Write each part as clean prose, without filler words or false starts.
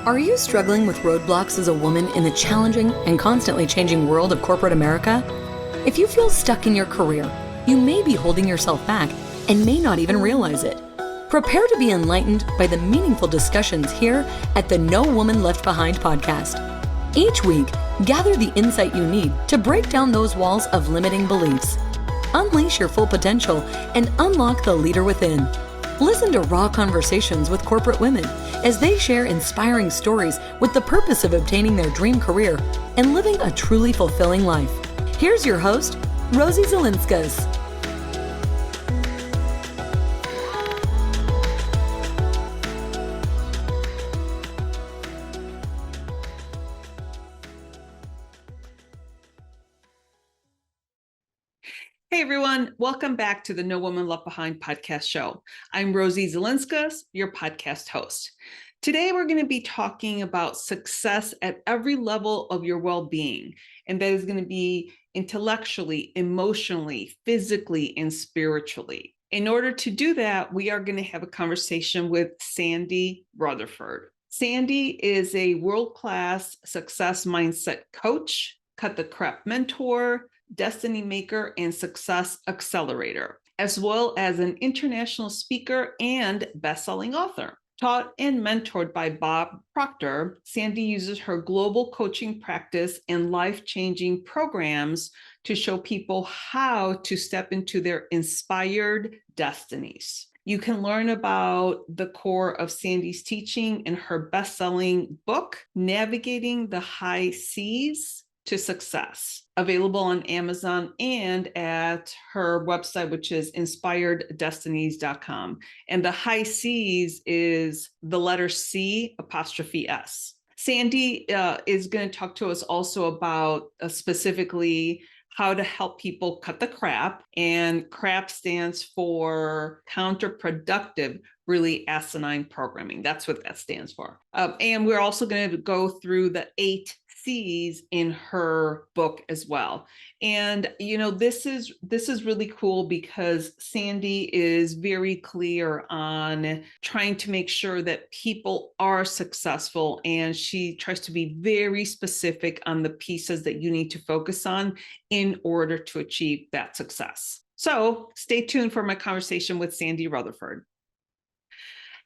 Are you struggling with roadblocks as a woman in the challenging and constantly changing world of corporate America? If you feel stuck in your career, you may be holding yourself back and may not even realize it. Prepare to be enlightened by the meaningful discussions here at the No Woman Left Behind podcast. Each week, gather the insight you need to break down those walls of limiting beliefs. Unleash your full potential and unlock the leader within. Listen to raw conversations with corporate women as they share inspiring stories with the purpose of obtaining their dream career and living a truly fulfilling life. Here's your host, Rosie Zilinskas. Hey everyone, welcome back to the No Woman Left Behind podcast show. I'm Rosie Zilinskas, your podcast host. Today we're going to be talking about success at every level of your well-being, and that is going to be intellectually, emotionally, physically, and spiritually. In order to do that, we are going to have a conversation with Sandy Rutherford. Sandy is a world-class success mindset coach, cut the crap mentor, destiny maker, and success accelerator, as well as an international speaker and best-selling author. Taught and mentored by Bob Proctor, Sandy uses her global coaching practice and life-changing programs to show people how to step into their inspired destinies. You can learn about the core of Sandy's teaching in her best-selling book, Navigating the High Seas to Success, available on Amazon and at her website, which is inspireddestinies.com. And the high C's is the letter C apostrophe S. Sandy is going to talk to us also about specifically how to help people cut the crap. And C.R.A.P stands for Counterproductive, really asinine programming. That's what that stands for. And we're also going to go through the 8 C's in her book as well. And this is really cool because Sandy is very clear on trying to make sure that people are successful, and she tries to be very specific on the pieces that you need to focus on in order to achieve that success. So stay tuned for my conversation with Sandy Rutherford.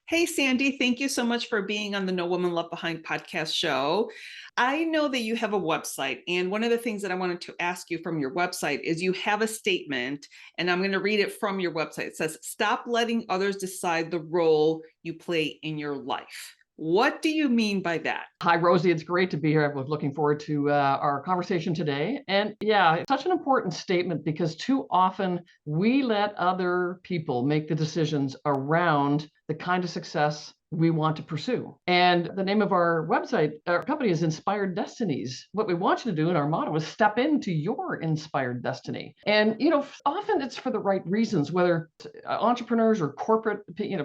Hey, Sandy, thank you so much for being on the No Woman Left Behind podcast show. I know that you have a website, and one of the things that I wanted to ask you from your website is you have a statement, and I'm going to read it from your website. It says, "Stop letting others decide the role you play in your life." What do you mean by that? Hi, Rosie. It's great to be here. I was looking forward to our conversation today. And yeah, it's such an important statement because too often we let other people make the decisions around the kind of success we want to pursue. And the name of our website, our company, is Inspired Destinies. What we want you to do, and our motto is step into your inspired destiny. And, often it's for the right reasons, whether entrepreneurs or corporate,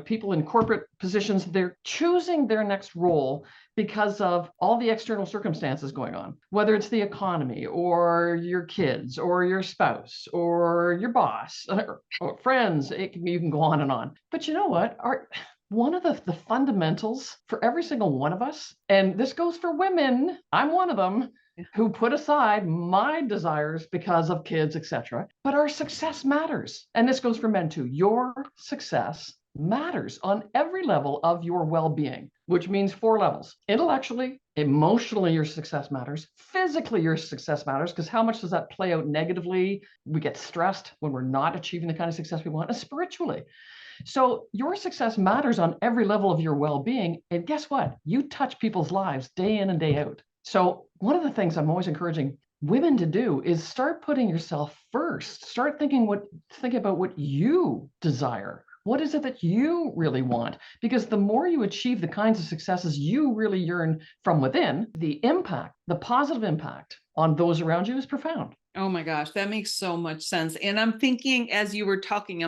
people in corporate positions, they're choosing their next role because of all the external circumstances going on, whether it's the economy or your kids or your spouse or your boss or friends. You can go on and on. But you know what? One of the fundamentals for every single one of us, and this goes for women, I'm one of them, who put aside my desires because of kids, etc. But our success matters. And this goes for men too. Your success matters on every level of your well-being, which means 4 levels. Intellectually, emotionally, your success matters. Physically, your success matters, because how much does that play out negatively? We get stressed when we're not achieving the kind of success we want. And spiritually. So your success matters on every level of your well-being. And guess what? You touch people's lives day in and day out. So one of the things I'm always encouraging women to do is start putting yourself first. Start thinking about what you desire. What is it that you really want? Because the more you achieve the kinds of successes you really yearn from within, the positive impact on those around you is profound. Oh my gosh, that makes so much sense. And I'm thinking, as you were talking,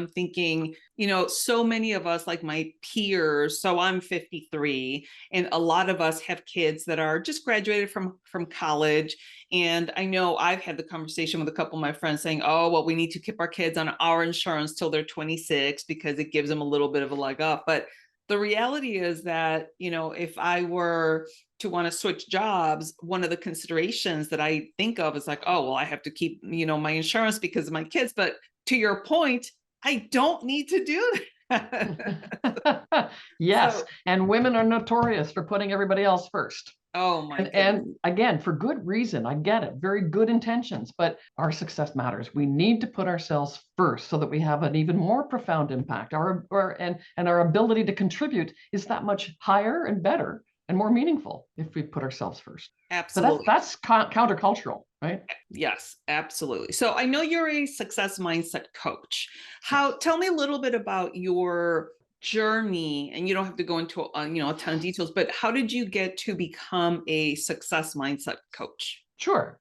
so many of us, like my peers, so I'm 53, and a lot of us have kids that are just graduated from college. And I know I've had the conversation with a couple of my friends saying, oh, well, we need to keep our kids on our insurance till they're 26 because it gives them a little bit of a leg up. But The reality is that, if I were to want to switch jobs, one of the considerations that I think of is like, oh, well, I have to keep, my insurance because of my kids. But to your point, I don't need to do that. Yes. So, and women are notorious for putting everybody else first. oh my goodness. And again, for good reason. I get it. Very good intentions, but our success matters. We need to put ourselves first so that we have an even more profound impact. And our ability to contribute is that much higher and better and more meaningful if we put ourselves first. Absolutely. So that's countercultural, right? Yes, absolutely. So I know you're a success mindset coach. Tell me a little bit about your journey, and you don't have to go into a ton of details, but how did you get to become a success mindset coach? Sure.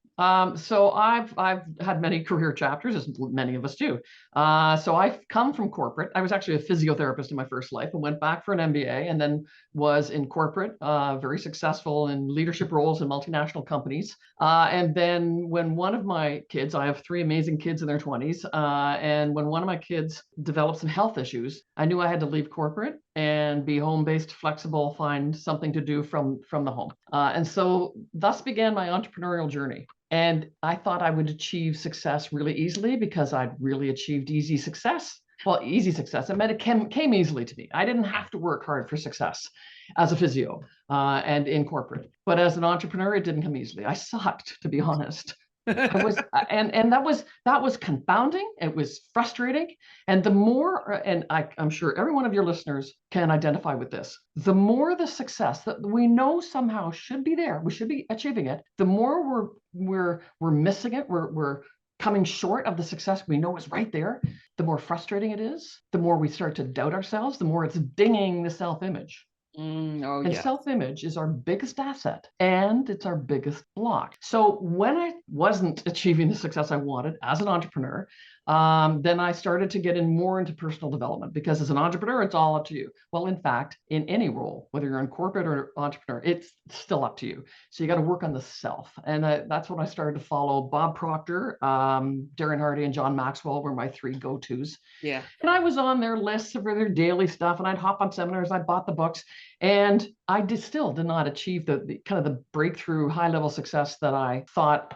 So I've had many career chapters, as many of us do. So I've come from corporate. I was actually a physiotherapist in my first life and went back for an MBA, and then was in corporate, very successful in leadership roles in multinational companies. And then when one of my kids, I have three amazing kids in their 20s, and when one of my kids developed some health issues, I knew I had to leave corporate and be home-based, flexible, find something to do from the home. And so thus began my entrepreneurial journey. And I thought I would achieve success really easily because I'd really achieved easy success. Well, easy success. It meant it came easily to me. I didn't have to work hard for success as a physio and in corporate. But as an entrepreneur, it didn't come easily. I sucked, to be honest. I was, and that was confounding. It was frustrating. And the more, and I'm sure every one of your listeners can identify with this, the more the success that we know somehow should be there, we should be achieving it, the more we're missing it, we're coming short of the success we know is right there, the more frustrating it is, the more we start to doubt ourselves, the more it's dinging the self-image. And Yeah. self-image is our biggest asset and it's our biggest block. So when I wasn't achieving the success I wanted as an entrepreneur, then I started to get more into personal development, because as an entrepreneur, it's all up to you. Well, in fact, in any role, whether you're in corporate or entrepreneur, it's still up to you. So you got to work on the self. And that's when I started to follow Bob Proctor, Darren Hardy, and John Maxwell were my three go-tos. Yeah. And I was on their lists for their daily stuff, and I'd hop on seminars, I bought the books, and I still did not achieve the kind of the breakthrough high-level success that I thought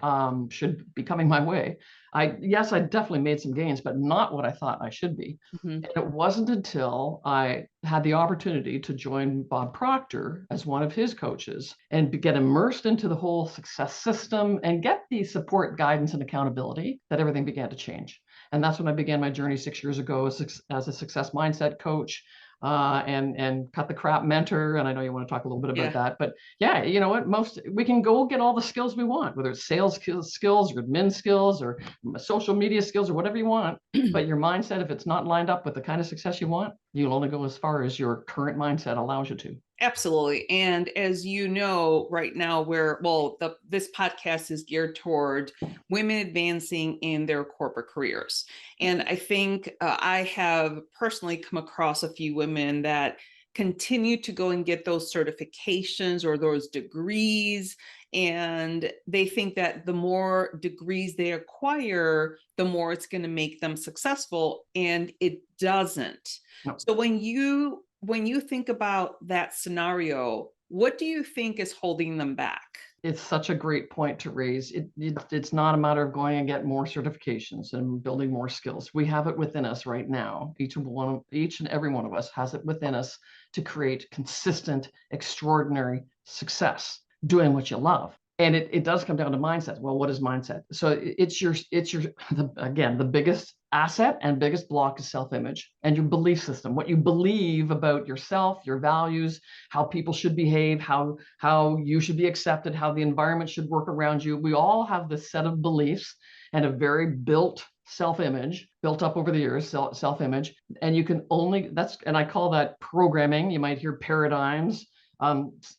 should be coming my way. I definitely made some gains, but not what I thought I should be. And it wasn't until I had the opportunity to join Bob Proctor as one of his coaches and get immersed into the whole success system and get the support, guidance, and accountability that everything began to change. And that's when I began my journey 6 years ago as a success mindset coach. And cut the crap mentor. And I know you want to talk a little bit about that, but yeah, you know what, we can go get all the skills we want, whether it's sales skills or admin skills or social media skills or whatever you want, but your mindset, if it's not lined up with the kind of success you want, you'll only go as far as your current mindset allows you to. Absolutely. And as you know, right now, this podcast is geared toward women advancing in their corporate careers. And I think I have personally come across a few women that continue to go and get those certifications or those degrees. And they think that the more degrees they acquire, the more it's going to make them successful. And it doesn't. No. So when you think about that scenario, what do you think is holding them back? It's such a great point to raise. It's not a matter of going and get more certifications and building more skills. We have it within us right now. Each and every one of us has it within us to create consistent, extraordinary success doing what you love. And it does come down to mindset. Well, what is mindset? So again, the biggest asset and biggest block is self-image and your belief system, what you believe about yourself, your values, how people should behave, how you should be accepted, how the environment should work around you. We all have this set of beliefs and a very built self-image built up over the years, self-image. And you can only, and I call that programming. You might hear paradigms,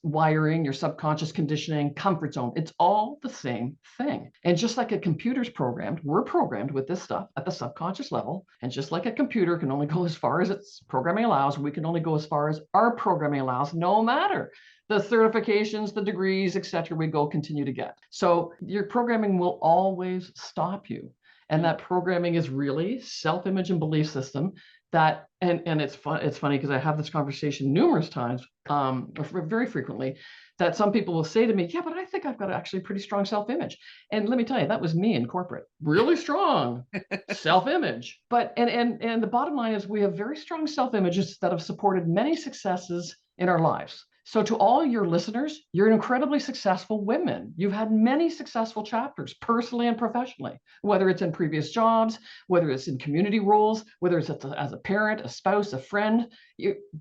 wiring, your subconscious conditioning, comfort zone. It's all the same thing. And just like a computer's programmed, we're programmed with this stuff at the subconscious level. And just like a computer can only go as far as its programming allows, we can only go as far as our programming allows, no matter the certifications, the degrees, etc. we continue to get. So your programming will always stop you. And that programming is really self-image and belief system that, and it's funny because I have this conversation numerous times, very frequently, that some people will say to me, yeah, but I think I've got actually pretty strong self-image. And let me tell you, that was me in corporate, really strong self-image. But and the bottom line is we have very strong self-images that have supported many successes in our lives. So to all your listeners, you're incredibly successful women. You've had many successful chapters, personally and professionally, whether it's in previous jobs, whether it's in community roles, whether it's as a parent, a spouse, a friend,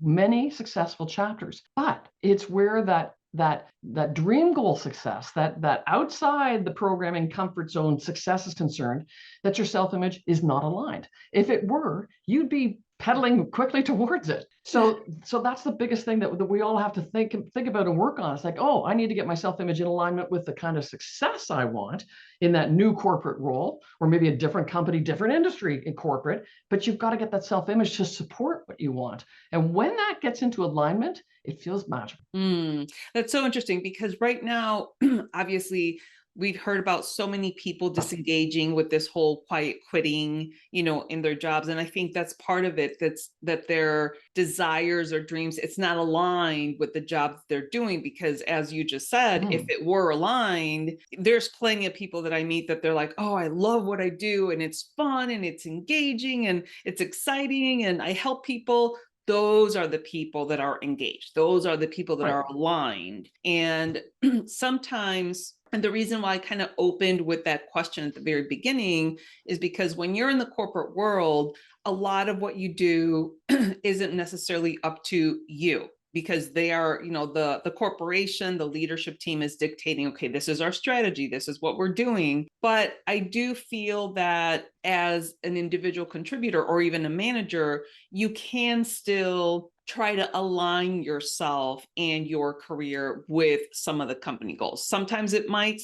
many successful chapters. But it's where that dream goal success, that outside the programming comfort zone success is concerned, that your self-image is not aligned. If it were, you'd be pedaling quickly towards it. So that's the biggest thing that we all have to think about and work on. It's like, oh, I need to get my self-image in alignment with the kind of success I want in that new corporate role, or maybe a different company, different industry in corporate, but you've got to get that self-image to support what you want. And when that gets into alignment, it feels magical. That's so interesting because right now, obviously, we've heard about so many people disengaging with this whole quiet quitting, in their jobs. And I think that's part of it, that their desires or dreams, it's not aligned with the job that they're doing. Because as you just said, if it were aligned, there's plenty of people that I meet that they're like, oh, I love what I do and it's fun and it's engaging and it's exciting and I help people. Those are the people that are engaged. Those are the people that are aligned. And sometimes, and the reason why I kind of opened with that question at the very beginning is because when you're in the corporate world, a lot of what you do isn't necessarily up to you, because they are, the corporation, the leadership team is dictating, okay, this is our strategy, this is what we're doing. But I do feel that as an individual contributor or even a manager, you can still try to align yourself and your career with some of the company goals. Sometimes it might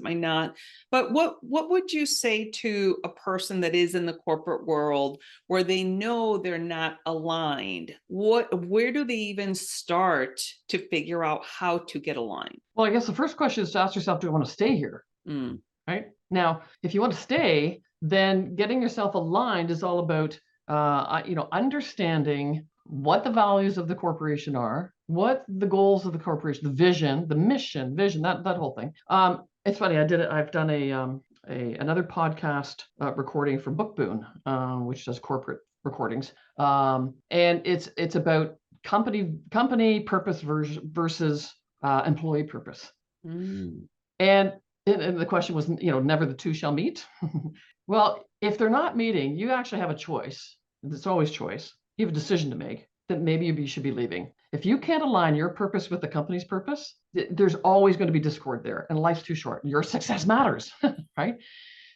not. But what would you say to a person that is in the corporate world where they know they're not aligned? Where do they even start to figure out how to get aligned? Well, I guess the first question is to ask yourself, do I want to stay here? Right? Now, if you want to stay, then getting yourself aligned is all about understanding what the values of the corporation are, what the goals of the corporation, the vision, the mission, that whole thing. It's funny, I've done another podcast recording for Book Boon, which does corporate recordings, and it's about company purpose versus employee purpose. And the question was, never the two shall meet. Well, if they're not meeting, you actually have a choice. It's always choice. You have a decision to make that maybe you should be leaving. If you can't align your purpose with the company's purpose, there's always going to be discord there, and life's too short. Your success matters, right?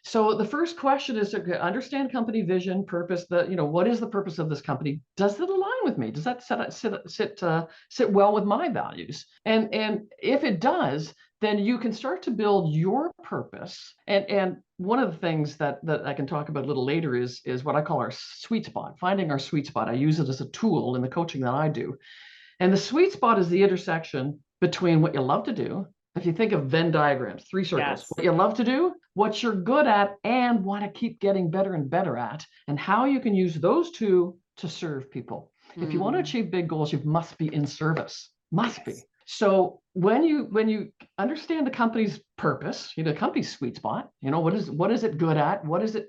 So the first question is to understand company vision, purpose. What is the purpose of this company? Does it align with me? Does that sit well with my values? And if it does, then you can start to build your purpose. And one of the things that I can talk about a little later is what I call our sweet spot, finding our sweet spot. I use it as a tool in the coaching that I do. And the sweet spot is the intersection between what you love to do. If you think of Venn diagrams, 3 circles, what you love to do, what you're good at, and want to keep getting better and better at, and how you can use those two to serve people. If you want to achieve big goals, you must be in service. Must be. So when you understand the company's purpose, the company's sweet spot, what is it good at? What is it,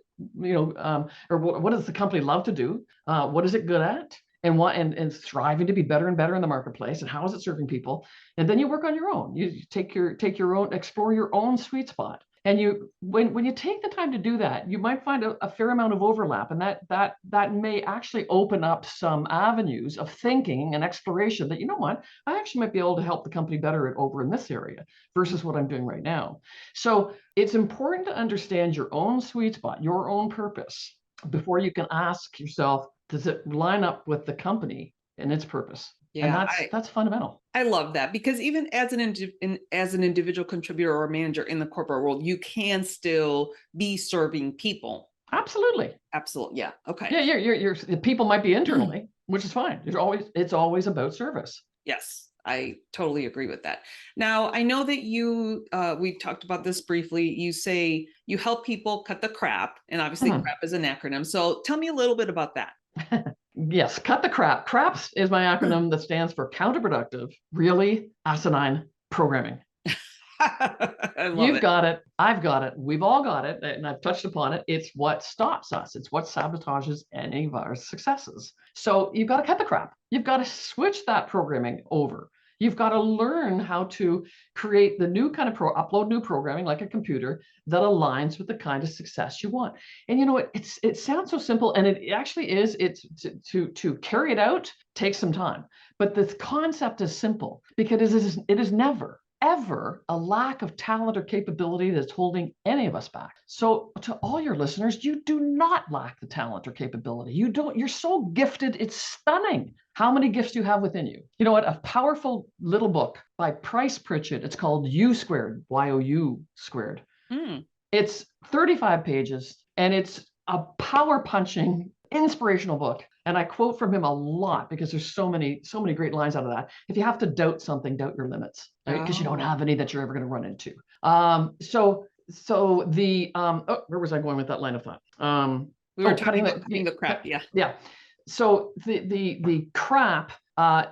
or what does the company love to do? What is it good at? And striving to be better and better in the marketplace, and how is it serving people? And then you work on your own. You take your own, explore your own sweet spot. And when you take the time to do that, you might find a fair amount of overlap, and that may actually open up some avenues of thinking and exploration that, I actually might be able to help the company better over in this area versus what I'm doing right now. So it's important to understand your own sweet spot, your own purpose, before you can ask yourself, does it line up with the company and its purpose? Yeah, and that's fundamental. I love that, because even as an individual contributor or manager in the corporate world, you can still be serving people. Absolutely. Yeah. Okay. Yeah, your people might be internally, which is fine. It's always about service. Yes, I totally agree with that. Now, I know that we talked about this briefly. You say you help people cut the crap, and obviously CRAP is an acronym. So tell me a little bit about that. Yes, cut the crap. CRAPS is my acronym that stands for counterproductive, really asinine programming. I love You've it. got it. I've got it. We've all got it. And I've touched upon it. It's what stops us. It's what sabotages any of our successes. So you've got to cut the crap. You've got to switch that programming over. You've got to learn how to create the new kind of upload new programming like a computer that aligns with the kind of success you want. And you know what? It sounds so simple, and it actually is. It's to carry it out takes some time, but the concept is simple because it is never ever a lack of talent or capability that's holding any of us back. So to all your listeners, you do not lack the talent or capability. You don't, you're so gifted. It's stunning how many gifts you have within you. You know what? A powerful little book by Price Pritchett. It's called U Squared, Y-O-U squared. It's 35 pages and it's a power punching inspirational book. And I quote from him a lot because there's so many great lines out of that. If you have to doubt something, doubt your limits, right? Because you don't have any that you're ever going to run into. So the where was I going with that line of thought? We were talking about cutting the crap. Yeah. So the crap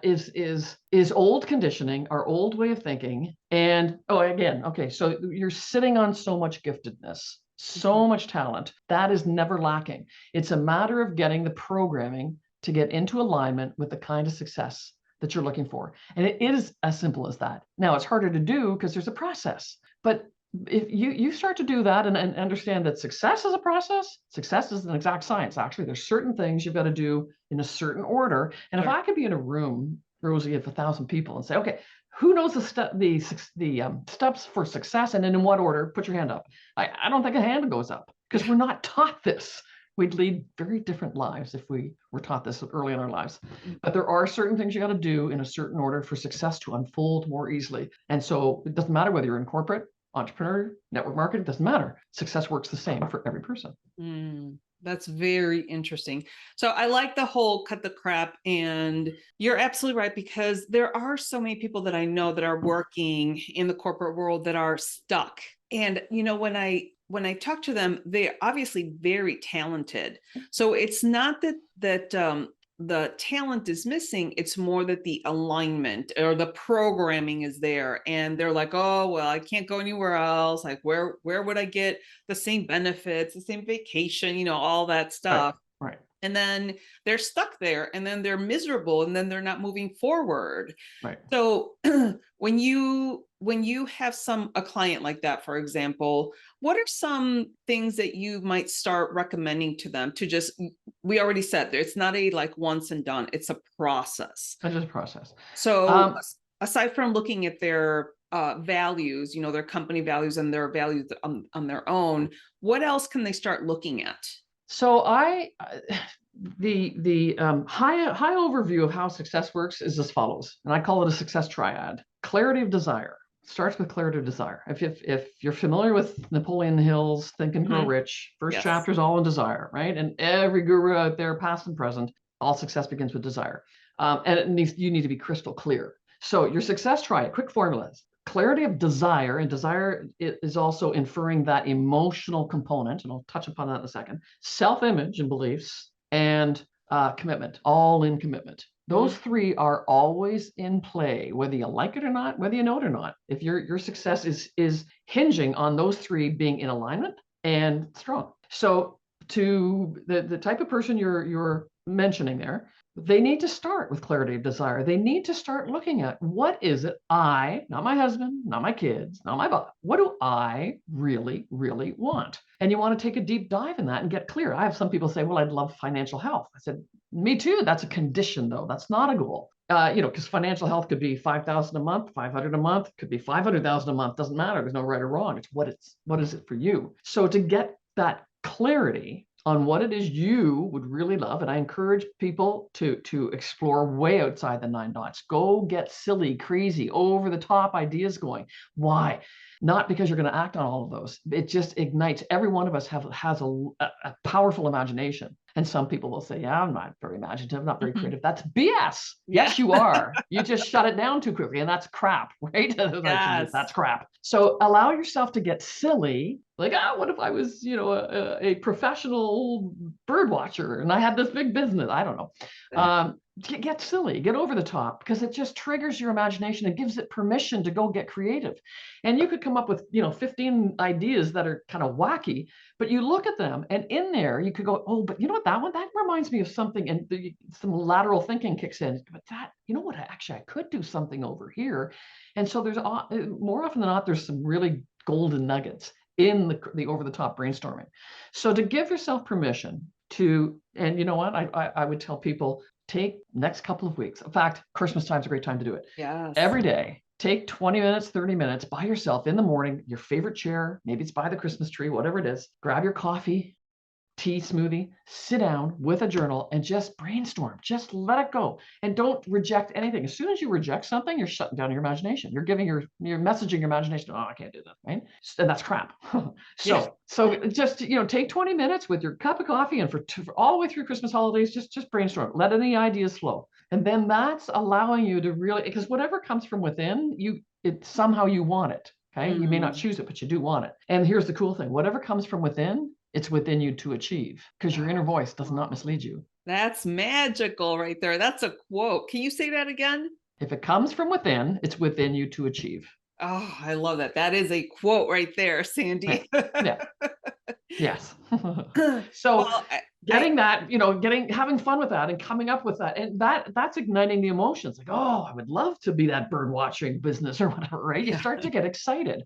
is old conditioning, our old way of thinking. And so you're sitting on so much giftedness, so much talent that is never lacking. It's a matter of getting the programming to get into alignment with the kind of success that you're looking for. And it is as simple as that. Now it's harder to do because there's a process, but if you start to do that and understand that success is a process, success is an exact science. Actually, there's certain things you've got to do in a certain order. And if I could be in a room, Rosie, of 1,000 people and say, okay, who knows the steps for success and in what order? Put your hand up. I don't think a hand goes up because we're not taught this. We'd lead very different lives if we were taught this early in our lives. But there are certain things you got to do in a certain order for success to unfold more easily. And so it doesn't matter whether you're in corporate, entrepreneur, network marketing, doesn't matter. Success works the same for every person. That's very interesting. So I like the whole cut the crap, and you're absolutely right, because there are so many people that I know that are working in the corporate world that are stuck. And, you know, when I talk to them, they're obviously very talented. So it's not that the talent is missing. It's more that the alignment or the programming is there. And they're like, oh, well, I can't go anywhere else. Like, where would I get the same benefits, the same vacation, you know, all that stuff. Right. And then they're stuck there, and then they're miserable, and then they're not moving forward. Right. So when you have a client like that, for example, what are some things that you might start recommending to them to just, we already said there, it's not a like once and done, it's a process. It's just a process. So aside from looking at their values, you know, their company values and their values on their own, what else can they start looking at? So the high overview of how success works is as follows, and I call it a success triad. Clarity of desire. Starts with clarity of desire. If you're familiar with Napoleon Hill's Think and Grow Rich, first chapter is all in desire, right? And every guru out there, past and present, all success begins with desire. And you need to be crystal clear. So your success triad, quick formulas. Clarity of desire, and desire is also inferring that emotional component, and I'll touch upon that in a second. Self-image and beliefs, and commitment, all in commitment. Those three are always in play, whether you like it or not, whether you know it or not. If your success is hinging on those three being in alignment and strong. So to the type of person you're mentioning there, they need to start with clarity of desire. They need to start looking at, what is it not my husband, not my kids, not my boss, what do I really, really want? And you want to take a deep dive in that and get clear. I have some people say, well, I'd love financial health. I said, me too. That's a condition, though. That's not a goal. Because financial health could be $5,000 a month, $500 a month, could be $500,000 a month. Doesn't matter. There's no right or wrong. It's what is it for you? So to get that clarity on what it is you would really love, and I encourage people to explore way outside the 9 dots. Go get silly, crazy, over the top ideas going. Why? Not because you're going to act on all of those. It just ignites. Every one of us has a powerful imagination. And some people will say, yeah, I'm not very imaginative, not very creative. That's BS. Yeah. Yes, you are. You just shut it down too quickly. And that's crap, right? Yes. That's crap. So allow yourself to get silly. Like, what if I was, a professional bird watcher and I had this big business? I don't know. Get silly, get over the top, because it just triggers your imagination and gives it permission to go get creative. And you could come up with, 15 ideas that are kind of wacky, but you look at them and in there you could go, oh, but you know what, that reminds me of something, and some lateral thinking kicks in. But that, you know what, actually I could do something over here. And so there's more often than not, there's some really golden nuggets in the over the top brainstorming. So to give yourself permission to, and you know what, I would tell people, take next couple of weeks. In fact, Christmas time is a great time to do it. Yes. Every day, take 20 minutes, 30 minutes by yourself in the morning, your favorite chair, maybe it's by the Christmas tree, whatever it is, grab your coffee, tea, smoothie, sit down with a journal and just brainstorm. Just let it go and don't reject anything. As soon as you reject something, you're shutting down your imagination. You're messaging your imagination, oh, I can't do that, right? And that's crap. So just, take 20 minutes with your cup of coffee and for all the way through Christmas holidays, just brainstorm. Let any ideas flow. And then that's allowing you to really, because whatever comes from within, somehow you want it. Okay. You may not choose it, but you do want it. And here's the cool thing. Whatever comes from within, it's within you to achieve, because your inner voice does not mislead you. That's magical right there. That's a quote. Can you say that again? If it comes from within, it's within you to achieve. Oh, I love that. That is a quote right there, Sandy. Yeah. Yes. So having fun with that and coming up with that, and that's igniting the emotions. Like, oh, I would love to be that bird watching business or whatever, right? You start to get excited.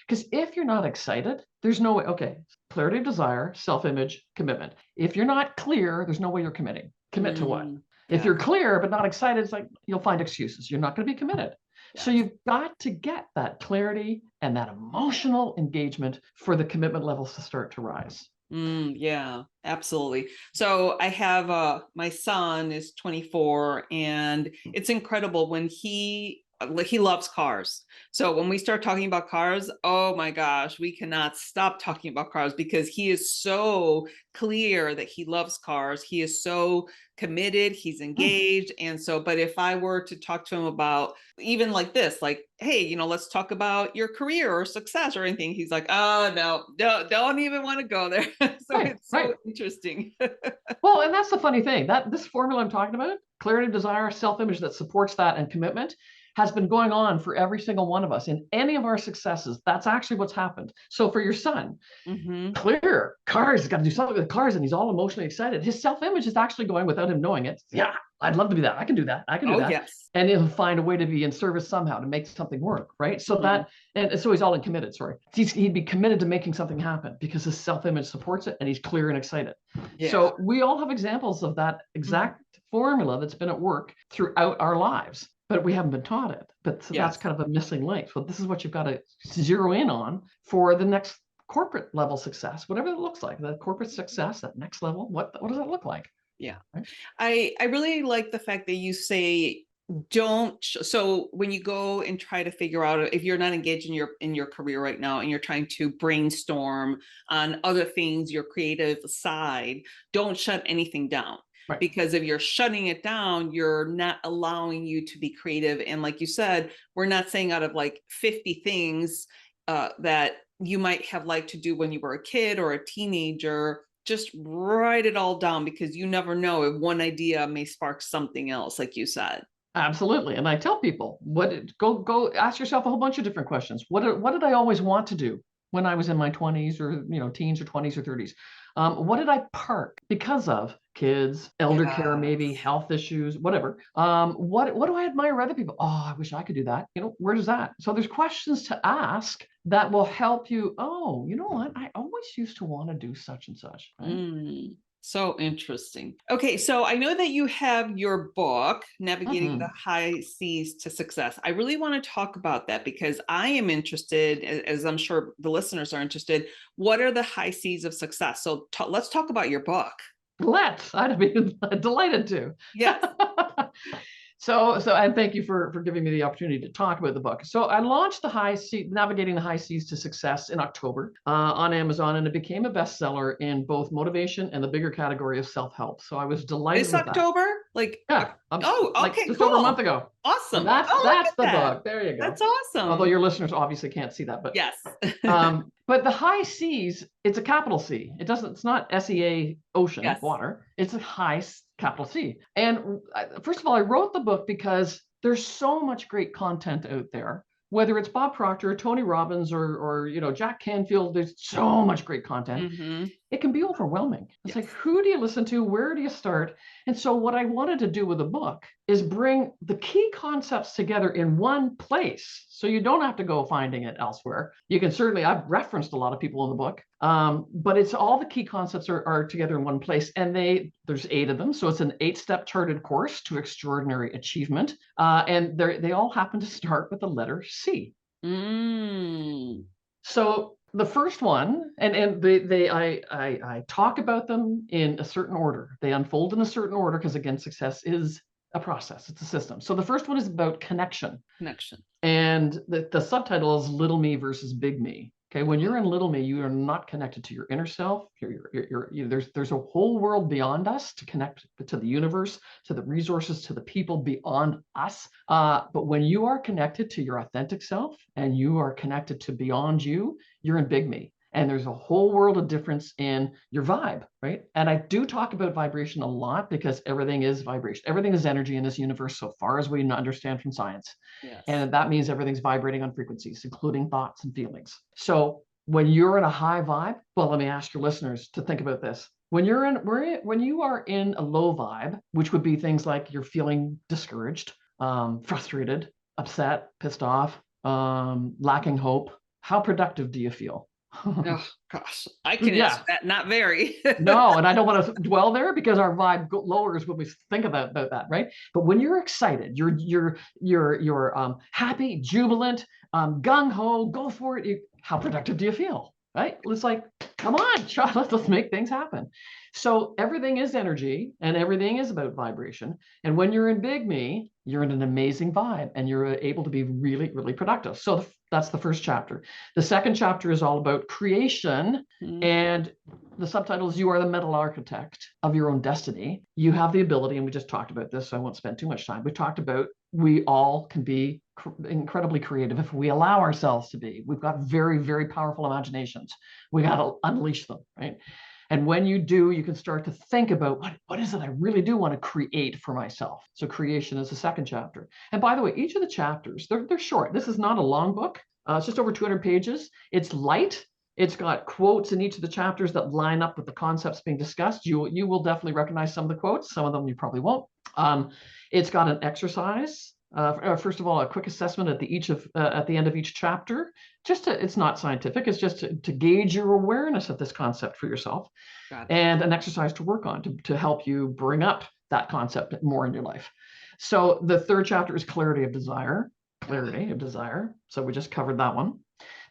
Because if you're not excited, there's no way. Okay, clarity of desire, self-image, commitment. If you're not clear, there's no way you're committing. Commit to what? If you're clear but not excited, it's like you'll find excuses. You're not going to be committed. So you've got to get that clarity and that emotional engagement for the commitment levels to start to rise. Yeah, absolutely. So I have my son is 24, and it's incredible when he loves cars. So when we start talking about cars, oh my gosh, we cannot stop talking about cars, because he is so clear that he loves cars. He is so committed, he's engaged. And so, but if I were to talk to him about even like this, like, hey, let's talk about your career or success or anything, he's like, oh, no, don't even want to go there. So it's so interesting. Well, and that's the funny thing, that this formula I'm talking about, clarity, desire, self-image that supports that, and commitment, has been going on for every single one of us in any of our successes. That's actually what's happened. So for your son, clear cars, he's got to do something with cars, and he's all emotionally excited. His self-image is actually going, without him knowing it, yeah, I'd love to be that. I can do that. I can do that. Yes. And he'll find a way to be in service somehow to make something work, right? So so he's all in committed, he'd be committed to making something happen because his self-image supports it and he's clear and excited. Yeah. So we all have examples of that exact formula that's been at work throughout our lives, but we haven't been taught it. But so that's kind of a missing link. So this is what you've got to zero in on for the next corporate level success, whatever it looks like, that corporate success, that next level. What does that look like? Yeah. Right? I really like the fact that you say so when you go and try to figure out, if you're not engaged in your career right now and you're trying to brainstorm on other things, your creative side, don't shut anything down. Right. Because if you're shutting it down, you're not allowing you to be creative. And like you said, we're not saying out of like 50 things that you might have liked to do when you were a kid or a teenager, just write it all down, because you never know if one idea may spark something else, like you said. Absolutely. And I tell people, go ask yourself a whole bunch of different questions. What did I always want to do when I was in my 20s or teens or 20s or 30s? What did I park because of? Kids, elder care, maybe health issues, whatever. What do I admire other people? Oh, I wish I could do that. Where does that? So there's questions to ask that will help you. Oh, you know what? I always used to want to do such and such. Right? So interesting. Okay, so I know that you have your book, Navigating the High Seas to Success. I really want to talk about that because I am interested, as I'm sure the listeners are interested, what are the high seas of success? So let's talk about your book. I'd be delighted to. Yes. And thank you for giving me the opportunity to talk about the book. So I launched Navigating the High Seas to Success in October on Amazon, and it became a bestseller in both motivation and the bigger category of self-help. So I was delighted This with October? that. Oh, okay, just cool. over a month ago. Awesome. That's the book. There you go. That's awesome. Although your listeners obviously can't see that, but yes. But the high seas, it's a capital C. It's not SEA ocean, Yes. water. It's a capital C. And first of all, I wrote the book because there's so much great content out there. Whether it's Bob Proctor, Tony Robbins, or Jack Canfield, there's so much great content. Mm-hmm. It can be overwhelming. It's like, who do you listen to? Where do you start? And so what I wanted to do with the book is bring the key concepts together in one place. So you don't have to go finding it elsewhere. You can certainly, I've referenced a lot of people in the book, but it's all the key concepts are together in one place. And there's 8 of them. So it's an 8-step charted course to extraordinary achievement. And they all happen to start with the letter C. So the first one, and I talk about them in a certain order. They unfold in a certain order because, again, success is a process. It's a system. So the first one is about connection. And the subtitle is Little Me versus Big Me. Okay, when you're in little me, you are not connected to your inner self. There's a whole world beyond us to connect to the universe, to the resources, to the people beyond us. But when you are connected to your authentic self and you are connected to beyond you, you're in big me. And there's a whole world of difference in your vibe, right? And I do talk about vibration a lot because everything is vibration. Everything is energy in this universe so far as we understand from science. Yes. And that means everything's vibrating on frequencies, including thoughts and feelings. So when you're in a high vibe, well, let me ask your listeners to think about this. When you are in a low vibe, which would be things like you're feeling discouraged, frustrated, upset, pissed off, lacking hope, how productive do you feel? Oh gosh, I can answer that. Not very. No, and I don't want to dwell there because our vibe lowers when we think about that, right? But when you're excited, you're happy, jubilant, gung ho, go for it. How productive do you feel? Right? It's like, come on, let's make things happen. So everything is energy and everything is about vibration. And when you're in big me, you're in an amazing vibe and you're able to be really, really productive. So that's the first chapter. The second chapter is all about creation. And the subtitle is You Are the Mental Architect of Your Own Destiny. You have the ability, and we just talked about this, so I won't spend too much time. We talked about we all can be incredibly creative if we allow ourselves to be. We've got very, very powerful imaginations. We got to unleash them, right? And when you do, you can start to think about what is it I really do want to create for myself. So creation is the second chapter. And by the way, each of the chapters, they're short. This is not a long book. It's just over 200 pages. It's light. It's got quotes in each of the chapters that line up with the concepts being discussed. You will definitely recognize some of the quotes. Some of them you probably won't. It's got an exercise. First of all, a quick assessment at the end of each chapter. It's not scientific. It's just to gauge your awareness of this concept for yourself, and an exercise to work on to help you bring up that concept more in your life. So the third chapter is clarity of desire. So we just covered that one.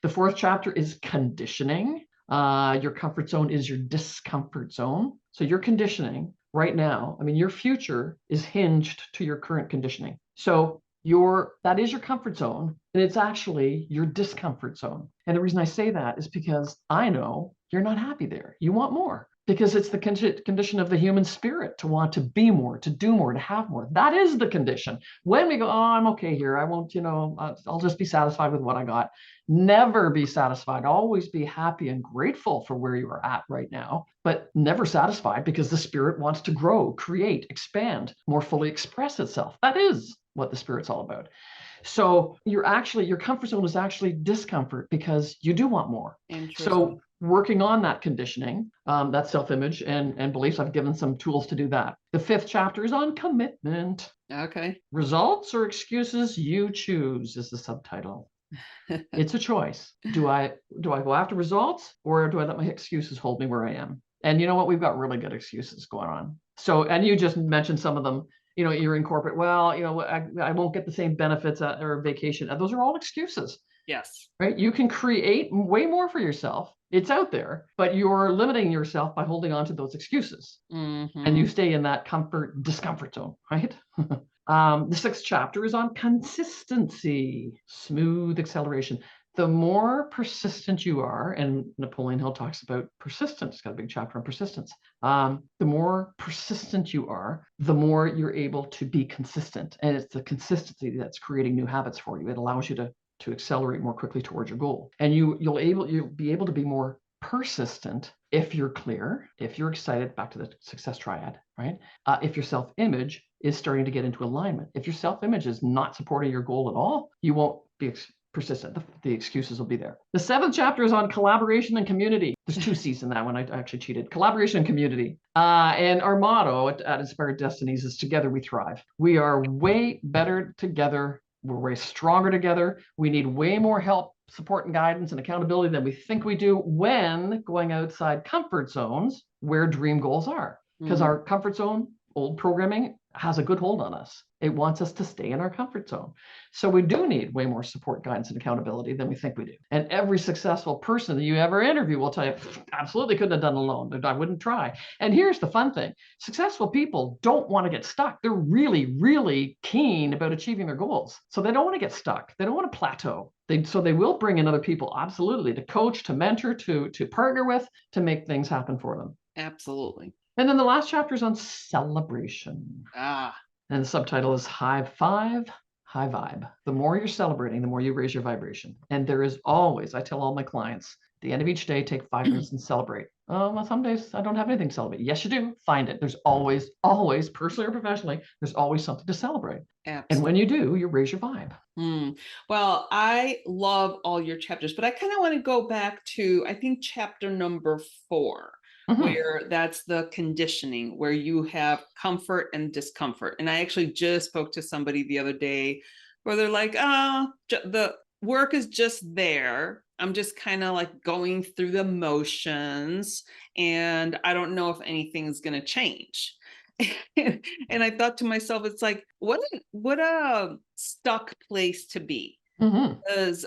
The fourth chapter is conditioning. Your comfort zone is your discomfort zone. So your conditioning right now, your future is hinged to your current conditioning. So that is your comfort zone, and it's actually your discomfort zone. And the reason I say that is because I know you're not happy there. You want more because it's the condition of the human spirit to want to be more, to do more, to have more. That is the condition. When we go, oh, I'm okay here. I won't, I'll just be satisfied with what I got. Never be satisfied. Always be happy and grateful for where you are at right now, but never satisfied because the spirit wants to grow, create, expand, more fully express itself. That is what the spirit's all about. So your comfort zone is actually discomfort because you do want more. So working on that conditioning, that self-image and beliefs, I've given some tools to do that. The fifth chapter is on commitment. Okay. Results or excuses, you choose is the subtitle. It's a choice. Do I go after results, or do I let my excuses hold me where I am? And you know what? We've got really good excuses going on. So, and you just mentioned some of them. You're in corporate. Well, I won't get the same benefits or vacation. Those are all excuses. Yes. Right. You can create way more for yourself. It's out there, but you're limiting yourself by holding on to those excuses. And you stay in that discomfort zone, right? The 6th chapter is on consistency, smooth acceleration. The more persistent you are, and Napoleon Hill talks about persistence, it's got a big chapter on persistence. The more persistent you are, the more you're able to be consistent. And it's the consistency that's creating new habits for you. It allows you to accelerate more quickly towards your goal. And you'll be able to be more persistent if you're clear, if you're excited, back to the success triad, right? If your self-image is starting to get into alignment. If your self-image is not supporting your goal at all, you won't be persistent. The excuses will be there. The 7th chapter is on collaboration and community. There's 2 C's in that one. I actually cheated. Collaboration and community. And our motto at Inspired Destinies is together we thrive. We are way better together. We're way stronger together. We need way more help, support, and guidance and accountability than we think we do when going outside comfort zones where dream goals are. Because our comfort zone, old programming, has a good hold on us. It wants us to stay in our comfort zone. So we do need way more support, guidance, and accountability than we think we do. And every successful person that you ever interview will tell you, absolutely couldn't have done it alone. I wouldn't try. And here's the fun thing. Successful people don't want to get stuck. They're really, really keen about achieving their goals. So they don't want to get stuck. They don't want to plateau. So they will bring in other people, absolutely, to coach, to mentor, to partner with, to make things happen for them. Absolutely. And then the last chapter is on celebration. And the subtitle is High Five, High Vibe. The more you're celebrating, the more you raise your vibration. And there is always, I tell all my clients, at the end of each day, take 5 minutes and celebrate. Oh, well, some days I don't have anything to celebrate. Yes, you do. Find it. There's always, personally or professionally, there's always something to celebrate. Absolutely. And when you do, you raise your vibe. Well, I love all your chapters, but I kind of want to go back to, I think, chapter number 4. Where that's the conditioning, where you have comfort and discomfort. And I actually just spoke to somebody the other day where they're like, the work is just there. I'm just kind of like going through the motions and I don't know if anything's going to change. And I thought to myself, it's like, what a stuck place to be. Because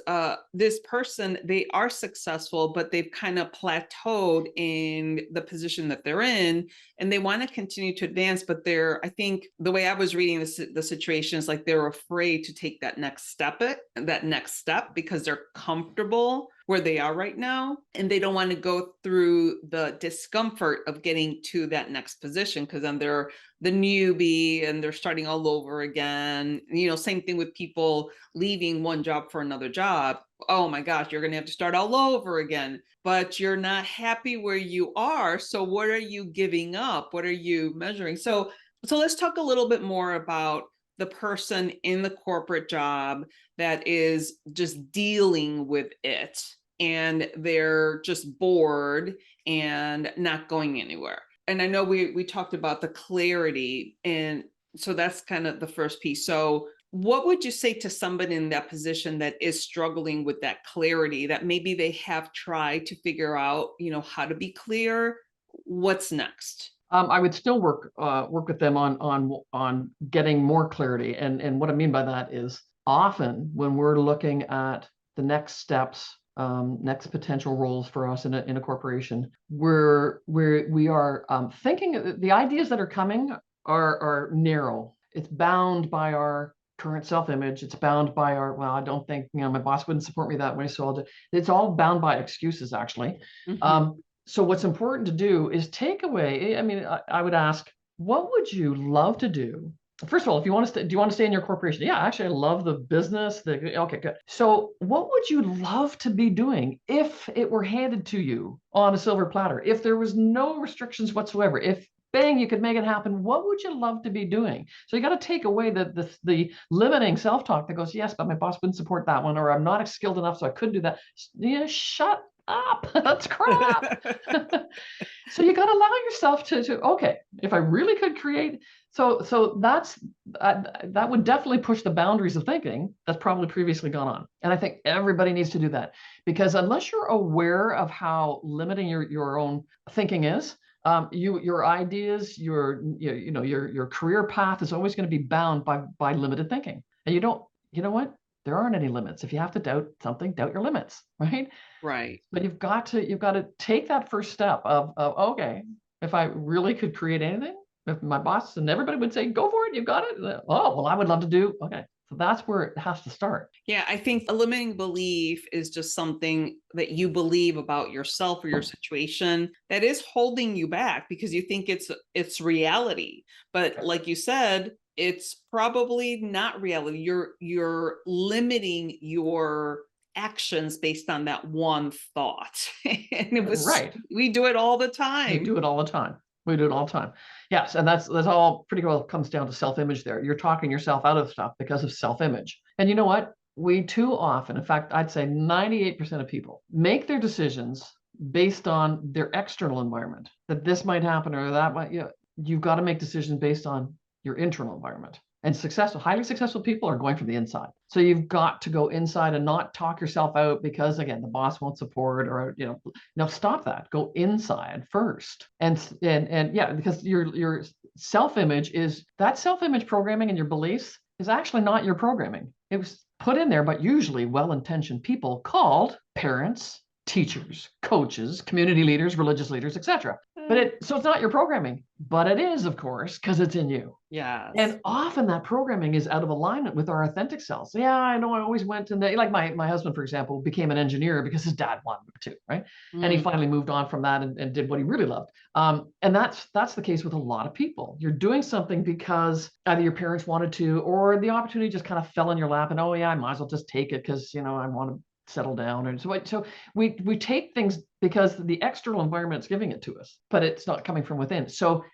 this person, they are successful, but they've kind of plateaued in the position that they're in, and they want to continue to advance. But I think the way I was reading the situation is like they're afraid to take that next step because they're comfortable where they are right now, and they don't want to go through the discomfort of getting to that next position, because then they're the newbie and they're starting all over again. Same thing with people leaving one job for another job. Oh my gosh, you're going to have to start all over again, but you're not happy where you are. So what are you giving up? What are you measuring? So let's talk a little bit more about the person in the corporate job that is just dealing with it, and they're just bored and not going anywhere. And I know we talked about the clarity, and so that's kind of the first piece. So what would you say to somebody in that position that is struggling with that clarity, that maybe they have tried to figure out, how to be clear? What's next? I would still work with them on getting more clarity. And what I mean by that is, often when we're looking at the next steps, next potential roles for us in a corporation, we are thinking the ideas that are coming are narrow. It's bound by our current self-image. It's bound by I don't think, my boss wouldn't support me that way, so it's all bound by excuses, actually. So what's important to do is take away, I would ask, what would you love to do? First of all, if you want to do you want to stay in your corporation? Yeah, actually, I love the business. Okay, good. So what would you love to be doing if it were handed to you on a silver platter? If there was no restrictions whatsoever, if bang, you could make it happen, what would you love to be doing? So you got to take away the limiting self-talk that goes, yes, but my boss wouldn't support that one, or I'm not skilled enough, so I couldn't do that. Shut up. That's crap. So you got to allow yourself to okay, if I really could create. So that's that would definitely push the boundaries of thinking that's probably previously gone on. And I think everybody needs to do that, because unless you're aware of how limiting your own thinking is, your ideas, your career path is always going to be bound by limited thinking. And you know what? There aren't any limits. If you have to doubt something, doubt your limits, right? Right. But you've got to take that first step of okay, if I really could create anything, If my boss and everybody would say, go for it, you got it. Oh, well, I would love to do. Okay. So that's where it has to start. Yeah, I think a limiting belief is just something that you believe about yourself or your situation that is holding you back because you think it's reality. But like you said, it's probably not reality. You're limiting your actions based on that one thought. And it was Right. we do it all the We time. do it all the time. We do it all the time. Yes, and that's all pretty well comes down to self-image there. You're talking yourself out of stuff because of self-image. And you know what? We too often, in fact, I'd say 98% of people make their decisions based on their external environment. That this might happen or that might, you've got to make decisions based on your internal environment. And highly successful people are going from the inside. So you've got to go inside and not talk yourself out because, again, the boss won't support or, no, stop that. Go inside first. And yeah, because your self-image is that self-image programming and your beliefs is actually not your programming. It was put in there, but usually well-intentioned people called parents, teachers, coaches, community leaders, religious leaders, etc. But so it's not your programming, but it is, of course, because it's in you. Yes. And often that programming is out of alignment with our authentic selves. Yeah, I know I always went and like my husband, for example, became an engineer because his dad wanted him to, right? And he finally moved on from that and did what he really loved. And that's the case with a lot of people. You're doing something because either your parents wanted to, or the opportunity just kind of fell in your lap and, oh yeah, I might as well just take it because, I want to settle down. And so we take things because the external environment is giving it to us, but it's not coming from within. So,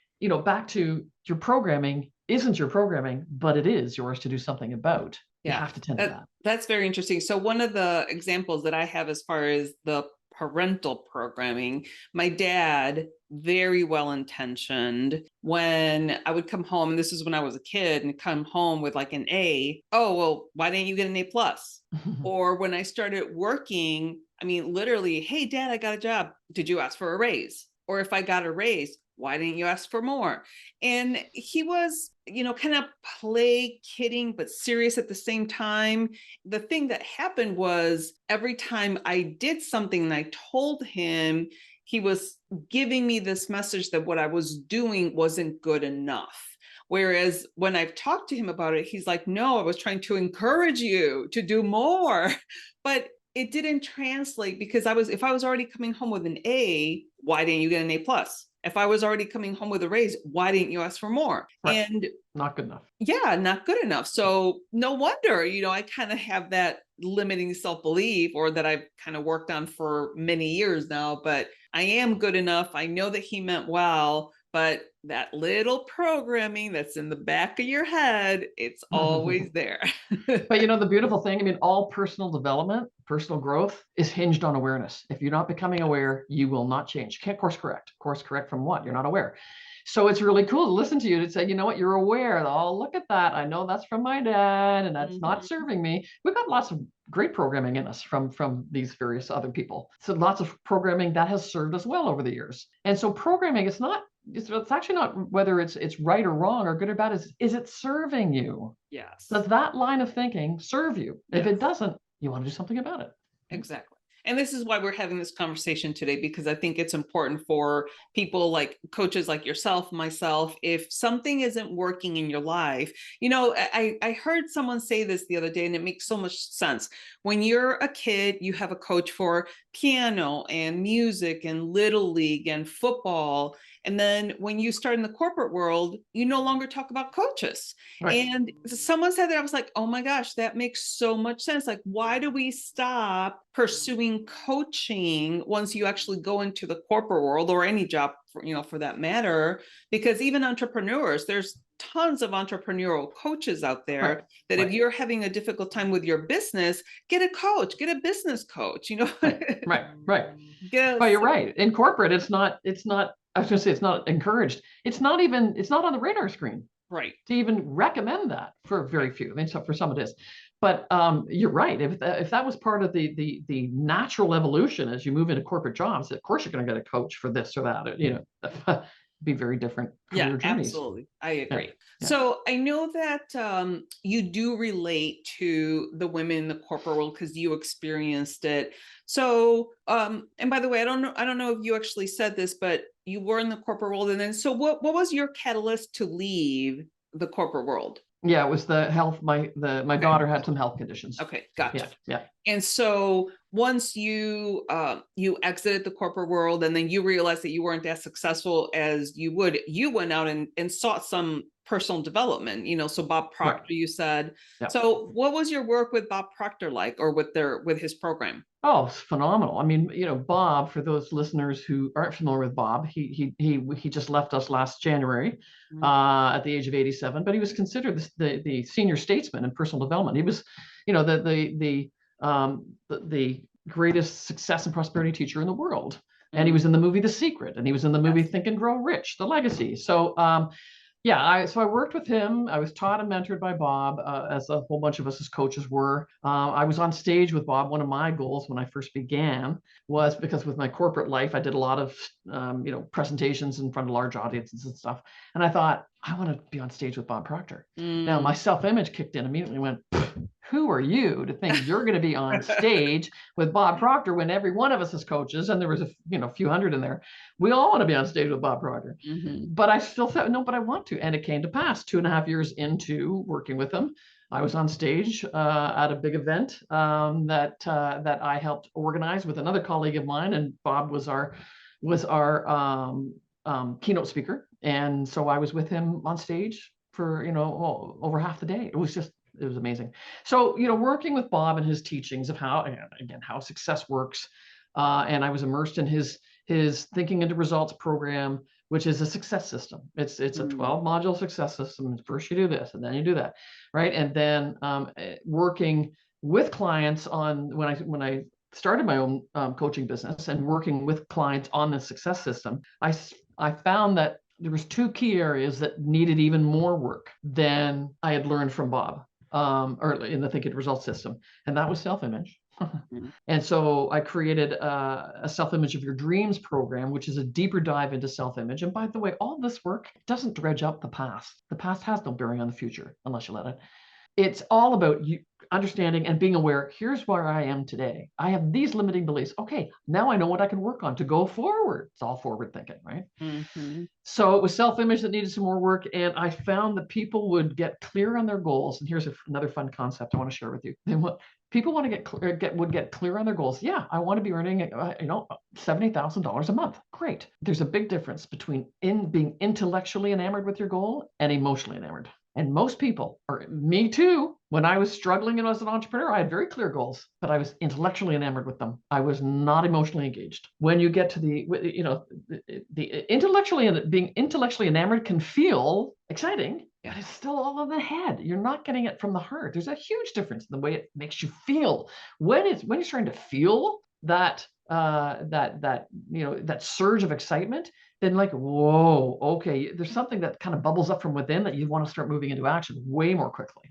back to your programming isn't your programming, but it is yours to do something about. You have to tend to that. That's very interesting. So one of the examples that I have as far as the parental programming, my dad, very well intentioned, when I would come home, and this is when I was a kid, and come home with like an A, oh, well, why didn't you get an A plus? Or when I started working, I mean, literally, hey, Dad, I got a job. Did you ask for a raise? Or if I got a raise, why didn't you ask for more? And he was, kind of play kidding, but serious at the same time. The thing that happened was every time I did something and I told him, he was giving me this message that what I was doing wasn't good enough. Whereas when I've talked to him about it, he's like, no, I was trying to encourage you to do more. But it didn't translate because if I was already coming home with an A, why didn't you get an A plus? If I was already coming home with a raise, why didn't you ask for more? Right. And not good enough. Yeah, not good enough. So no wonder, I kind of have that limiting self-belief, or that I've kind of worked on for many years now, but I am good enough. I know that he meant well, but that little programming that's in the back of your head, it's always there. But the beautiful thing, all personal development, personal growth is hinged on awareness. If you're not becoming aware, you will not change. You can't course correct. Course correct from what? You're not aware. So it's really cool to listen to you to say, you know what, you're aware. Oh, look at that. I know that's from my dad and that's not serving me. We've got lots of great programming in us from these various other people. So lots of programming that has served us well over the years. And so programming is not, it's actually not whether it's right or wrong or good or bad. Is it serving you? Yes. Does that line of thinking serve you? Yes. If it doesn't, you want to do something about it. Exactly. And this is why we're having this conversation today, because I think it's important for people like coaches like yourself, myself, if something isn't working in your life. I heard someone say this the other day, and it makes so much sense. When you're a kid, you have a coach for piano and music and little league and football. And then when you start in the corporate world, you no longer talk about coaches. Right. And someone said that, I was like, oh my gosh, that makes so much sense. Like, why do we stop pursuing coaching once you actually go into the corporate world, or any job, for that matter? Because even entrepreneurs, there's tons of entrepreneurial coaches out there that if you're having a difficult time with your business, get a coach, get a business coach, Right. Well, you're right. In corporate, it's not, I was going to say it's not encouraged. It's not on the radar screen. Right. To even recommend that for very few. I mean, so for some it is. But you're right. If that was part of the natural evolution as you move into corporate jobs, of course you're going to get a coach for this or that. be very different career journeys. Absolutely. I agree. Yeah. So I know that you do relate to the women in the corporate world because you experienced it. So, and by the way, I don't know if you actually said this, but you were in the corporate world. And then, so what was your catalyst to leave the corporate world? Yeah, it was the health. My daughter had some health conditions. Okay, gotcha. Yeah. And so once you exited the corporate world, and then you realized that you weren't as successful as you went out and sought some personal development. So Bob Proctor, you said. Yeah. So what was your work with Bob Proctor like, or with his program? Oh, it's phenomenal. I mean, Bob, for those listeners who aren't familiar with Bob, he just left us last January at the age of 87, but he was considered the senior statesman in personal development. He was, the greatest success and prosperity teacher in the world. And he was in the movie The Secret, and he was in the movie Think and Grow Rich, The Legacy. So so I worked with him. I was taught and mentored by Bob, as a whole bunch of us as coaches were. I was on stage with Bob. One of my goals when I first began was, because with my corporate life, I did a lot of, presentations in front of large audiences and stuff. And I thought, I want to be on stage with Bob Proctor. Now my self-image kicked in immediately, went, who are you to think you're going to be on stage with Bob Proctor when every one of us as coaches, and there was a few hundred in there, we all want to be on stage with Bob Proctor. But I still thought, no, but I want to. And it came to pass 2.5 years into working with him. I was on stage at a big event that I helped organize with another colleague of mine, and Bob was our keynote speaker. And so I was with him on stage for over half the day. It was amazing. So, working with Bob and his teachings of how success works. And I was immersed in his Thinking into Results program, which is a success system. It's a 12-module success system. First you do this, and then you do that, right? And then working with clients on, when I started my own coaching business and working with clients on the success system, I found that there was 2 key areas that needed even more work than I had learned from Bob. Or in the Think and Results system, and that was self-image. And so I created a self-image of your dreams program, which is a deeper dive into self-image. And by the way, all this work doesn't dredge up the past. The past has no bearing on the future unless you let it. It's all about you understanding and being aware. Here's where I am today. I have these limiting beliefs. Okay, now I know what I can work on to go forward. It's all forward thinking, right? So it was self-image that needed some more work, and I found that people would get clear on their goals. And here's another fun concept I want to share with you. People want to get clear on their goals. Yeah, I want to be earning $70,000 a month. Great. There's a big difference between being intellectually enamored with your goal and emotionally enamored. And most people, or me too, when I was struggling and as an entrepreneur, I had very clear goals, but I was intellectually enamored with them. I was not emotionally engaged. When you get to being intellectually enamored can feel exciting, but it's still all in the head. You're not getting it from the heart. There's a huge difference in the way it makes you feel. When you're trying to feel that surge of excitement, then whoa, okay, there's something that kind of bubbles up from within that you want to start moving into action way more quickly.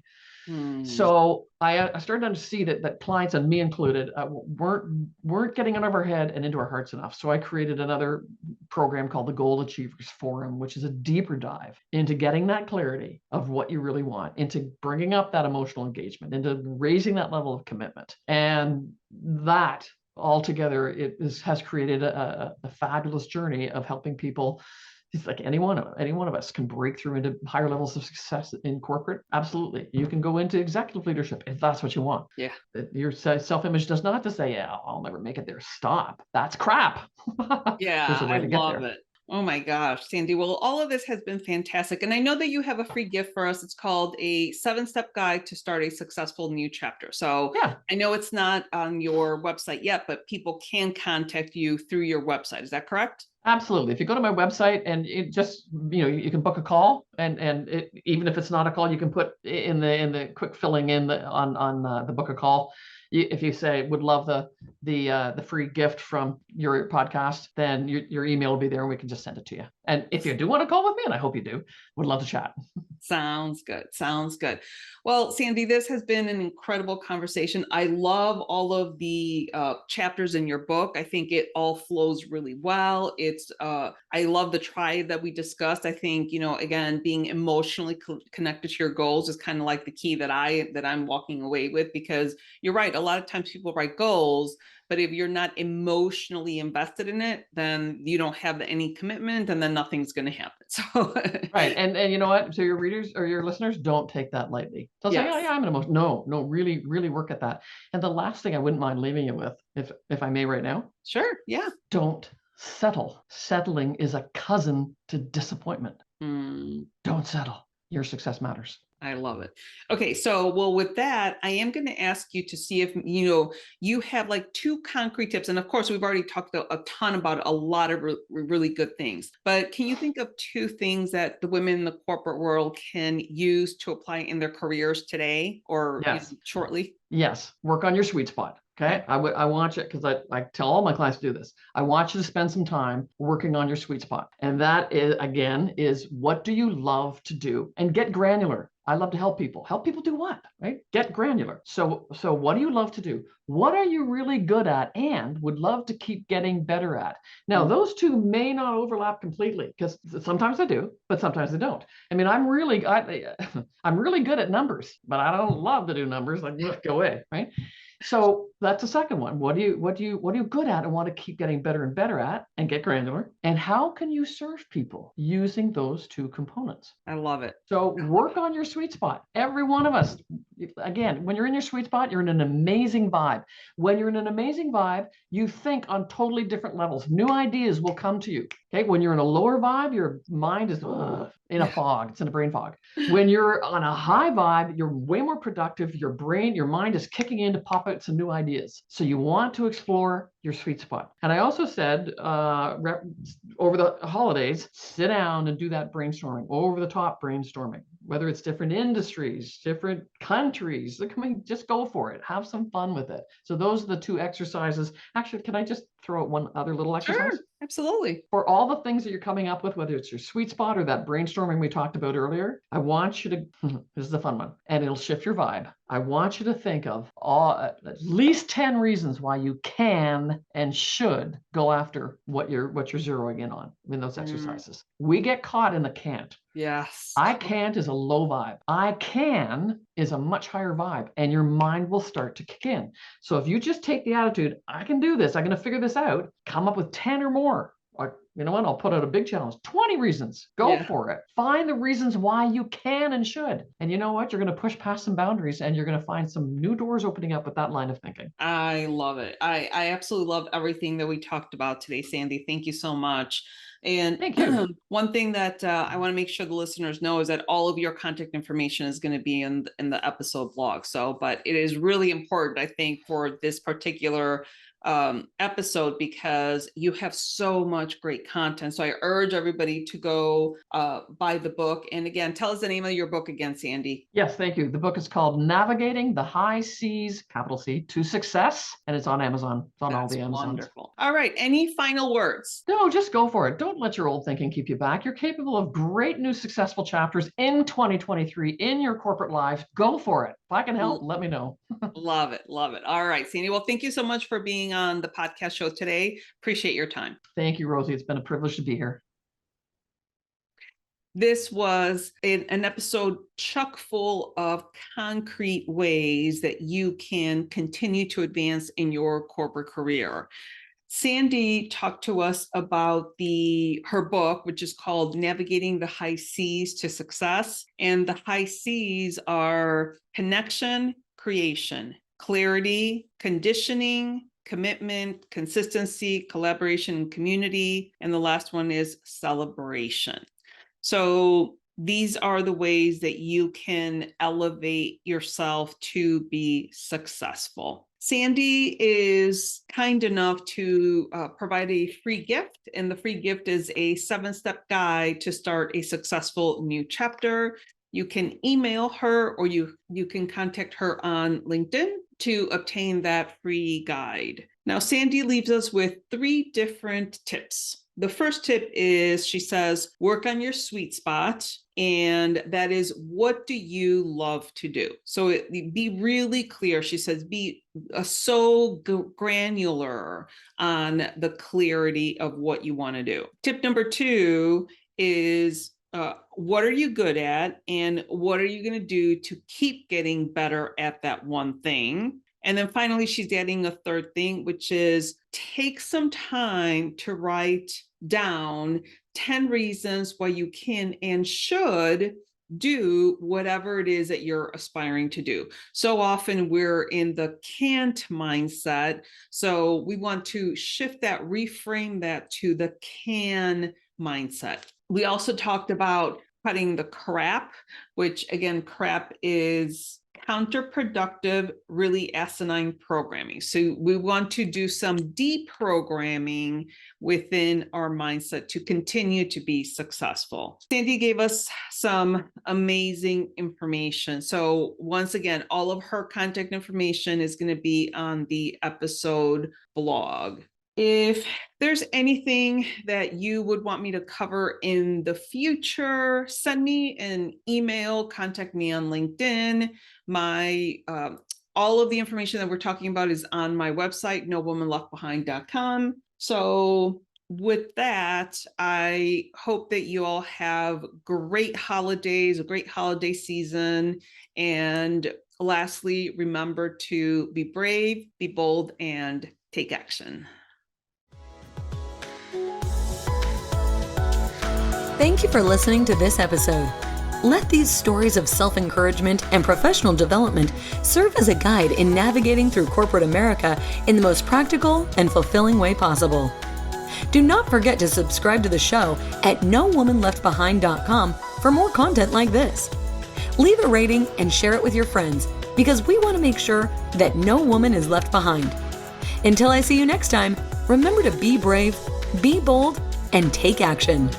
So I started to see that clients, and me included, weren't getting out of our head and into our hearts enough. So I created another program called the Goal Achievers Forum, which is a deeper dive into getting that clarity of what you really want, into bringing up that emotional engagement, into raising that level of commitment. And that altogether, has created a fabulous journey of helping people. It's like any one of us can break through into higher levels of success in corporate. Absolutely. You can go into executive leadership if that's what you want. Yeah. Your self-image does not have to say, yeah, I'll never make it there. Stop. That's crap. Yeah, I love it. Oh my gosh, Sandy. Well, all of this has been fantastic. And I know that you have a free gift for us. It's called a 7-step guide to start a successful new chapter. So yeah. I know it's not on your website yet, but people can contact you through your website. Is that correct? Absolutely. If you go to my website and it just, you can book a call, and even if it's not a call, you can put in the quick filling in on the book a call. if you say would love the free gift from your podcast, then your email will be there and we can just send it to you. And if you do want to call with me, and I hope you do, would love to chat. Sounds good. Sounds good. Well, Sandy, this has been an incredible conversation. I love all of the chapters in your book. I think it all flows really well. I love the triad that we discussed. I think, again, being emotionally connected to your goals is kind of like the key that I'm walking away with, because you're right. A lot of times people write goals, but if you're not emotionally invested in it, then you don't have any commitment, and then nothing's going to happen. So right. And you know what? So your readers or your listeners, don't take that lightly. They'll say, yeah, I'm an emotion. No, really, really work at that. And the last thing I wouldn't mind leaving you with, if I may right now. Sure. Yeah. Don't settle. Settling is a cousin to disappointment. Don't settle. Your success matters. I love it. Okay. So, well, with that, I am going to ask you to see if, you have like 2 concrete tips. And of course, we've already talked a ton about a lot of really good things, but can you think of 2 things that the women in the corporate world can use to apply in their careers today or shortly? Yes. Work on your sweet spot. Okay. I want you, because I tell all my clients to do this. I want you to spend some time working on your sweet spot. And that is, again, what do you love to do? And get granular. I love to help people. Help people do what, right? Get granular. So what do you love to do? What are you really good at and would love to keep getting better at? Now, those 2 may not overlap completely, because sometimes they do, but sometimes they don't. I mean, I'm really good at numbers, but I don't love to do numbers. Like, go away, right? So that's the second one. What are you good at and want to keep getting better and better at, and get granular? And how can you serve people using those 2 components? I love it. So work on your sweet spot. Every one of us, again, when you're in your sweet spot, you're in an amazing vibe. When you're in an amazing vibe, you think on totally different levels. New ideas will come to you. Okay. When you're in a lower vibe, your mind is in a fog. It's in a brain fog. When you're on a high vibe, you're way more productive. Your mind is kicking in to pop out some new ideas. So you want to explore your sweet spot. And I also said, over the holidays, sit down and do that brainstorming, over the top brainstorming, whether it's different industries, different countries. Just go for it. Have some fun with it. So those are the 2 exercises. Actually, can I just throw out one other little exercise? Sure, absolutely. For all the things that you're coming up with, whether it's your sweet spot or that brainstorming we talked about earlier, I want you to, this is the fun one, and it'll shift your vibe. I want you to think of at least 10 reasons why you can and should go after what you're zeroing in on in those exercises. We get caught in the can't. Yes. I can't is a low vibe. I can is a much higher vibe, and your mind will start to kick in. So if you just take the attitude, I can do this, I'm going to figure this out, come up with 10 or more. You know what? I'll put out a big challenge. 20 reasons. Go for it. Find the reasons why you can and should. And you know what? You're going to push past some boundaries, and you're going to find some new doors opening up with that line of thinking. I love it. I absolutely love everything that we talked about today, Sandy. Thank you so much. And thank you. One thing that I want to make sure the listeners know is that all of your contact information is going to be in the episode blog. But it is really important, I think, for this particular episode, because you have so much great content. So I urge everybody to go buy the book. And again, tell us the name of your book again, Sandy. Yes, thank you. The book is called Navigating the High Seas, capital C, to Success, and it's on Amazon. It's on all the Amazons. Wonderful. All right. Any final words? No, just go for it. Don't let your old thinking keep you back. You're capable of great new successful chapters in 2023 in your corporate life. Go for it. If I can help, let me know. Love it. Love it. All right, Sandy. Well, thank you so much for being on the podcast show today. Appreciate your time. Thank you, Rosie. It's been a privilege to be here. This was an episode chock full of concrete ways that you can continue to advance in your corporate career. Sandy talked to us about her book, which is called Navigating the High Seas to Success. And the high seas are connection, creation, clarity, conditioning, commitment, consistency, collaboration, community. And the last one is celebration. So these are the ways that you can elevate yourself to be successful. Sandy is kind enough to provide a free gift, and the free gift is a 7-step guide to start a successful new chapter. You can email her, or you can contact her on LinkedIn. to obtain that free guide. Now, Sandy leaves us with 3 different tips. The first tip is, she says, work on your sweet spot. And that is, what do you love to do? So be really clear. She says, be so granular on the clarity of what you want to do. Tip number 2 is, what are you good at? And what are you going to do to keep getting better at that one thing? And then finally, she's adding a third thing, which is take some time to write down 10 reasons why you can and should do whatever it is that you're aspiring to do. So often we're in the can't mindset. So we want to shift that, reframe that to the can mindset. We also talked about cutting the crap, which again, crap is counterproductive, really asinine programming. So we want to do some deprogramming within our mindset to continue to be successful. Sandy gave us some amazing information. So once again, all of her contact information is going to be on the episode blog. If there's anything that you would want me to cover in the future, send me an email, contact me on LinkedIn. All of the information that we're talking about is on my website, nowomanleftbehind.com. So with that, I hope that you all have great holidays, a great holiday season. And lastly, remember to be brave, be bold, and take action. Thank you for listening to this episode. Let these stories of self-encouragement and professional development serve as a guide in navigating through corporate America in the most practical and fulfilling way possible. Do not forget to subscribe to the show at nowomanleftbehind.com for more content like this. Leave a rating and share it with your friends, because we want to make sure that no woman is left behind. Until I see you next time, remember to be brave, be bold, and take action.